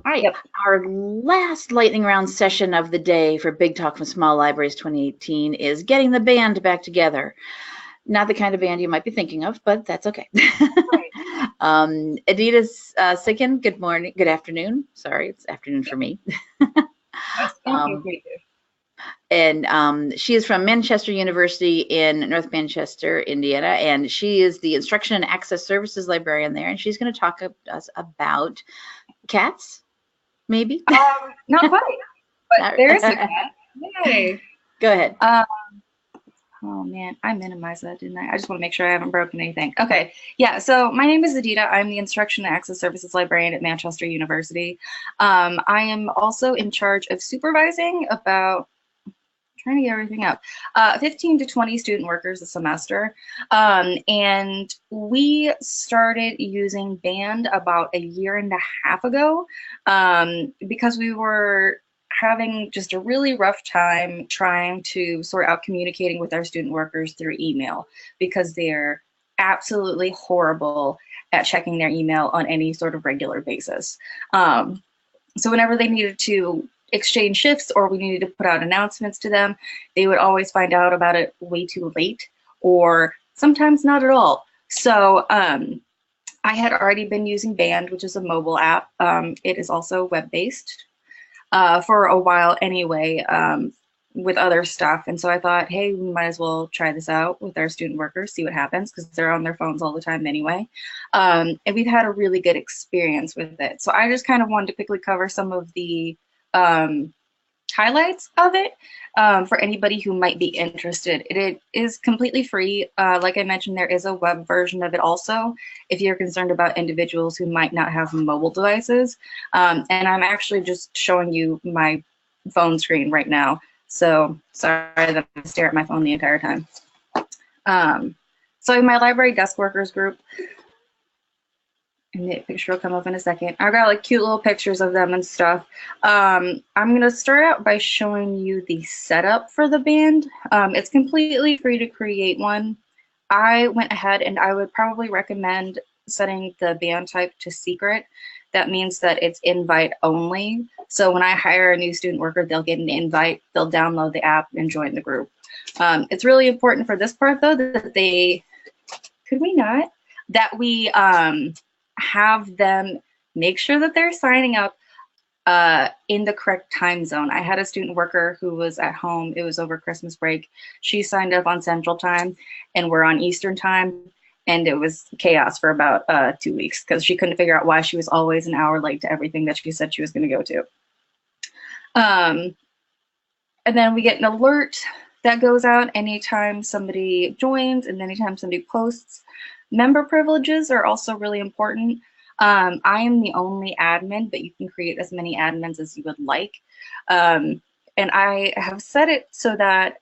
All right, Yep. our last lightning round session of the day for Big Talk from Small Libraries 2018 is getting the band back together. Not the kind of band you might be thinking of, but that's okay. Right. Edita's Sicken, good morning, good afternoon. Sorry, it's afternoon for me. Yes. Okay, Um, great. and she is from Manchester University in North Manchester, Indiana, and she is the Instruction and Access Services librarian there, and she's going to talk to us about cats, maybe. Not quite, but there's a cat. Yay. Go ahead. Um, oh man, I minimized that, didn't I? I just want to make sure I haven't broken anything. Okay. Yeah, so my name is Edita. I'm the Instruction and Access Services librarian at Manchester University. I am also in charge of supervising about trying to get everything up, 15 to 20 student workers a semester. And we started using Band about a year and a half ago because we were having just a really rough time trying to sort out communicating with our student workers through email because they're absolutely horrible at checking their email on any sort of regular basis. So whenever they needed to exchange shifts or we needed to put out announcements to them, they would always find out about it way too late or sometimes not at all. So I had already been using Band, which is a mobile app. It is also web-based for a while anyway with other stuff. And so I thought, hey, we might as well try this out with our student workers, see what happens, because they're on their phones all the time anyway. And we've had a really good experience with it. So I just kind of wanted to quickly cover some of the um, highlights of it for anybody who might be interested. It is completely free. Like I mentioned, there is a web version of it also if you're concerned about individuals who might not have mobile devices. And I'm actually just showing you my phone screen right now. So sorry that I stare at my phone the entire time. So in my library desk workers group, and the picture will come up in a second. I got like cute little pictures of them and stuff. I'm gonna start out by showing you the setup for the band. It's completely free to create one. I went ahead and I would probably recommend setting the band type to secret. That means that it's invite only. So when I hire a new student worker, they'll get an invite, they'll download the app and join the group. It's really important for this part though that could we not? That we have them make sure that they're signing up in the correct time zone. I had a student worker who was at home. It was over Christmas break. She signed up on Central Time, and we're on Eastern Time. And it was chaos for about 2 weeks because she couldn't figure out why she was always an hour late to everything that she said she was going to go to. And then we get an alert that goes out anytime somebody joins and anytime somebody posts. Member privileges are also really important. I am the only admin, but you can create as many admins as you would like. And I have set it so that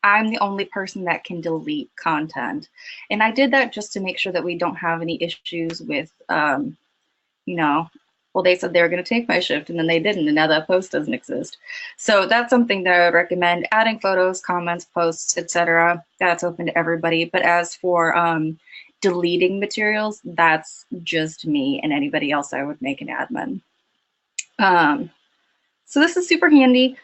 I'm the only person that can delete content. And I did that just to make sure that we don't have any issues with, you know, well, they said they were going to take my shift and then they didn't, and now that post doesn't exist. So that's something that I would recommend. Adding photos, comments, posts, etc. That's open to everybody. But as for deleting materials, that's just me and anybody else I would make an admin. So this is super handy.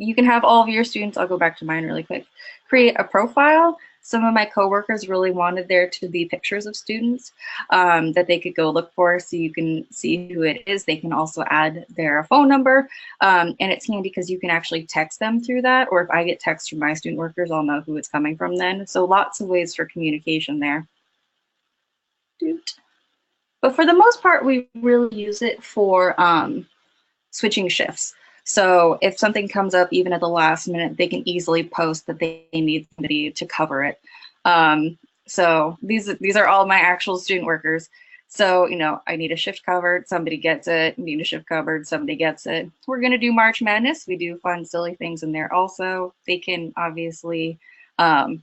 You can have all of your students, I'll go back to mine really quick, create a profile. Some of my coworkers really wanted there to be pictures of students that they could go look for so you can see who it is. They can also add their phone number. And it's handy because you can actually text them through that. Or if I get text from my student workers, I'll know who it's coming from then. So lots of ways for communication there. But for the most part, we really use it for switching shifts. So if something comes up even at the last minute, they can easily post that they need somebody to cover it. So these are all my actual student workers. So, you know, I need a shift covered, somebody gets it, need a shift covered, somebody gets it. We're gonna do March Madness. We do fun, silly things in there also. They can obviously, trying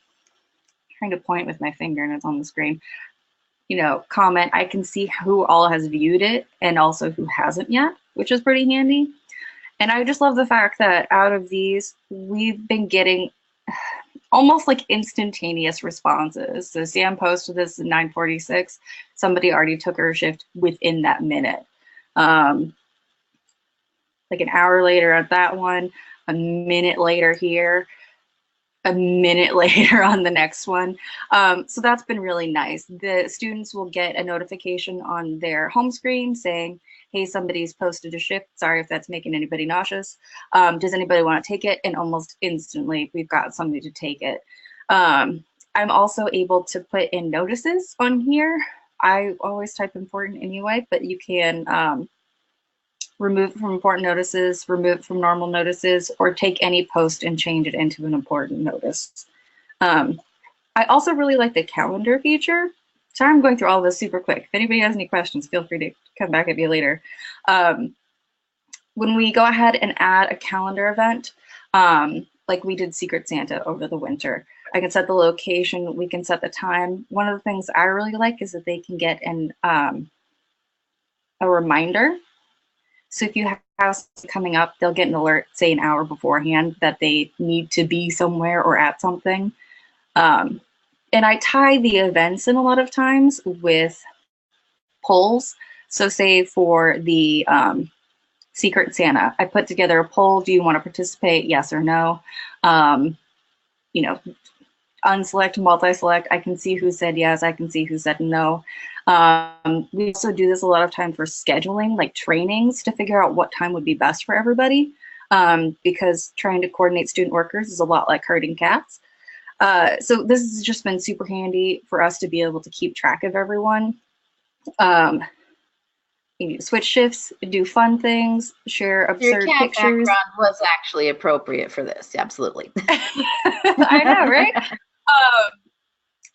to point with my finger and it's on the screen, you know, comment. I can see who all has viewed it and also who hasn't yet, which is pretty handy. And I just love the fact that out of these, we've been getting, almost like instantaneous responses. So Sam posted this at 9:46. Somebody already took her shift within that minute. Like an hour later at that one, a minute later here, a minute later on the next one. So that's been really nice. The students will get a notification on their home screen saying, hey, somebody's posted a shift. Sorry if that's making anybody nauseous. Does anybody want to take it? And almost instantly, we've got somebody to take it. I'm also able to put in notices on here. I always type important anyway, but you can remove from important notices, remove from normal notices, or take any post and change it into an important notice. I also really like the calendar feature. Sorry, I'm going through all of this super quick. If anybody has any questions, feel free to come back at me later. When we go ahead and add a calendar event, like we did Secret Santa over the winter, I can set the location, we can set the time. One of the things I really like is that they can get a reminder. So if you have something coming up, they'll get an alert, say an hour beforehand, that they need to be somewhere or at something. And I tie the events in a lot of times with polls. So say for the Secret Santa, I put together a poll. Do you want to participate? Yes or no? You know, unselect, multi-select. I can see who said yes. I can see who said no. We also do this a lot of time for scheduling, like trainings, to figure out what time would be best for everybody, because trying to coordinate student workers is a lot like herding cats. So this has just been super handy for us to be able to keep track of everyone. You switch shifts, do fun things, share absurd Your cat pictures. background was actually appropriate for this, absolutely. I know, right?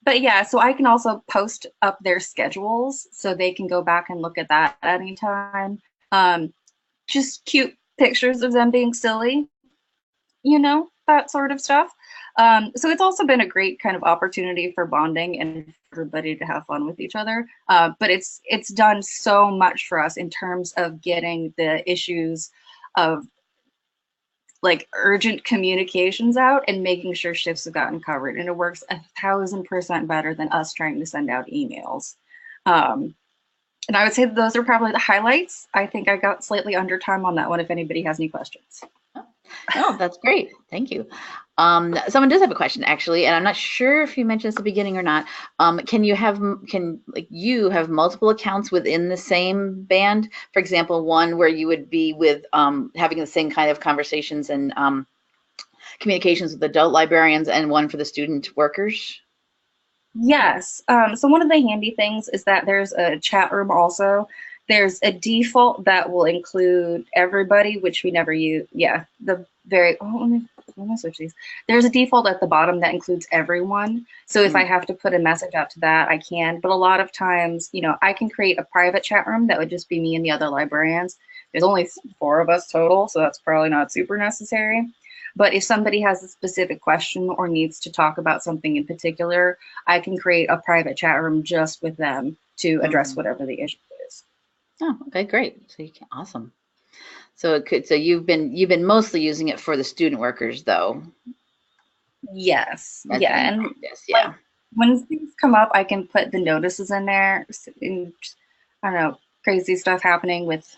But yeah, so I can also post up their schedules so they can go back and look at that at any time. Just cute pictures of them being silly, you know, that sort of stuff. So it's also been a great kind of opportunity for bonding and for everybody to have fun with each other. But it's done so much for us in terms of getting the issues of like urgent communications out and making sure shifts have gotten covered. And it works 1,000% better than us trying to send out emails. And I would say that those are probably the highlights. I think I got slightly under time on that one if anybody has any questions. Oh, that's great. Thank you. Someone does have a question actually, and I'm not sure if you mentioned this at the beginning or not. Can you have multiple accounts within the same band? For example, one where you would be with having the same kind of conversations and communications with adult librarians, and one for the student workers? Yes. So one of the handy things is that there's a chat room also. There's a default that will include everybody, which we never use. Yeah, let me switch these. There's a default at the bottom that includes everyone. So if I have to put a message out to that, I can. But a lot of times, you know, I can create a private chat room that would just be me and the other librarians. There's only 4 of us total, so that's probably not super necessary. But if somebody has a specific question or needs to talk about something in particular, I can create a private chat room just with them to address whatever the issue is. Oh, okay, great. So you can, awesome. So it could. So you've been mostly using it for the student workers, though. Yes. Yeah. And yes, yeah. Like, when things come up, I can put the notices in there. And, I don't know, crazy stuff happening with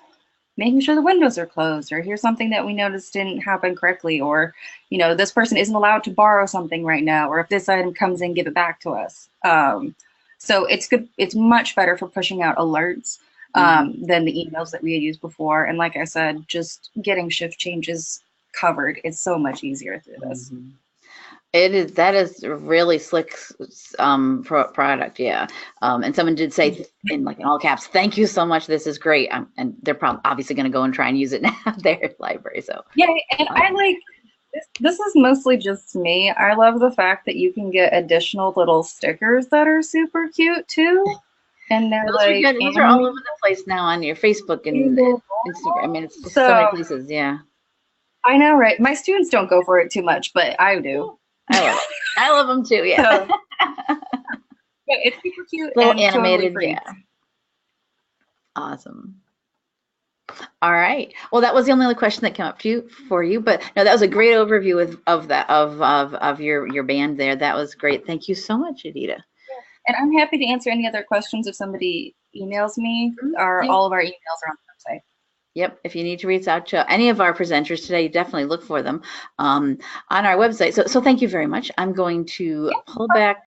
making sure the windows are closed, or here's something that we noticed didn't happen correctly, or, you know, this person isn't allowed to borrow something right now, or if this item comes in, give it back to us. So it's good. It's much better for pushing out alerts than the emails that we had used before. And like I said, just getting shift changes covered is so much easier through this. That is a really slick product, yeah. And someone did say in all caps, "Thank you so much. This is great." And they're probably obviously going to go and try and use it now at their library. So yeah, and I like this is mostly just me. I love the fact that you can get additional little stickers that are super cute too. And they're those are all over the place now on your Facebook and Instagram. I mean, it's just so many places. Yeah, I know, right? My students don't go for it too much, but I do. I love it. I love them too. Yeah. Yeah, it's super cute. Little and animated. totally Yeah. Awesome. All right. Well, that was the only question that came up for you, but no, that was a great overview of your band there. That was great. Thank you so much, Edita. And I'm happy to answer any other questions if somebody emails me. Yeah. All of our emails are on the website. Yep. If you need to reach out to any of our presenters today, definitely look for them on our website. So thank you very much. I'm going to pull back